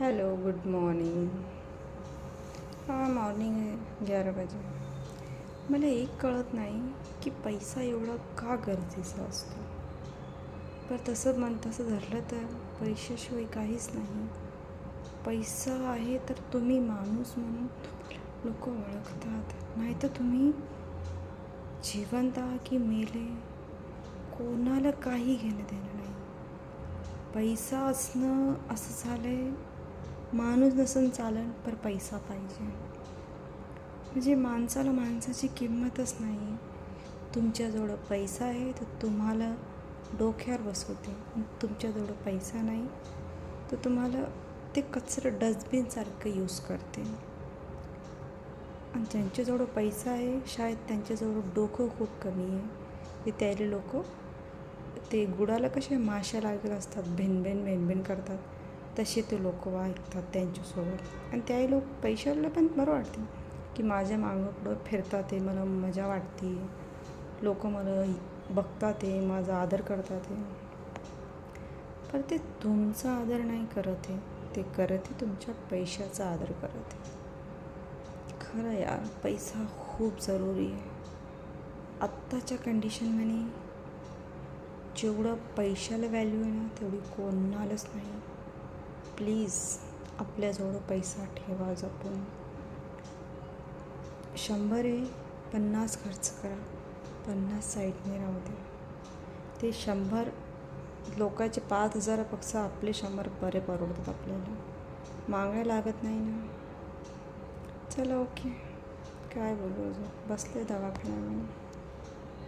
Hello, good morning. हाँ, morning आहे 11 बजे। मला एक कळत नाही की पैसा एवढा का गरजेचा असतो. पर तसं धरलं तर पैशाशिवाय काहीच नाही. पैसा आहे तर तुम्ही माणूस म्हणून लोक ओळखतात, नाही तर तुम्ही जिवंत आहात की मेले कोणाला काही घेणं देणं नाही. पैसा असणं असं झालं आहे, माणूस नसून चालन पर पैसा पाहिजे. म्हणजे माणसाला माणसाची किंमतच नाही. तुमच्याजवळ पैसा आहे तर तुम्हाला डोक्यावर बसवते, तुमच्याजवळ पैसा नाही तर तुम्हाला ते कचरं डस्टबिनसारखं यूज करते. आणि ज्यांच्याजवळ पैसा आहे शायद त्यांच्याजवळ डोकं खूप कमी आहे. ते त्याले लोक ते गुडाला कसे माश्या लागेल असतात, भेनभेन भेनभेन करतात, तसे ते लोक वागतात त्यांच्यासोबत. आणि त्याही लोक पैशाला पण बरं वाटते की माझ्या मागं पुढं फिरतात, ते मला मजा वाटते, लोक मला बघतात, ते माझा आदर करतात. पण ते तुमचा आदर नाही करत आहे, ते करत आहे तुमच्या पैशाचा आदर करत आहे. खरं यार, पैसा खूप जरुरी आहे आत्ताच्या कंडिशनमध्ये. जेवढं पैशाला व्हॅल्यू आहे ना तेवढी कोणालाच नाही. प्लीज आपल्याजवळ पैसा ठेवा जपून. 100 आहे, 50 खर्च करा, 50 साईडने राहू द्या. ते 100 लोकांचे 5,000पेक्षा आपले 100 बरे परवडतात आपल्याला. मागायला लागत नाही ना. चला, ओके, काय बोलू, अजून बसले दवाखान्यामध्ये.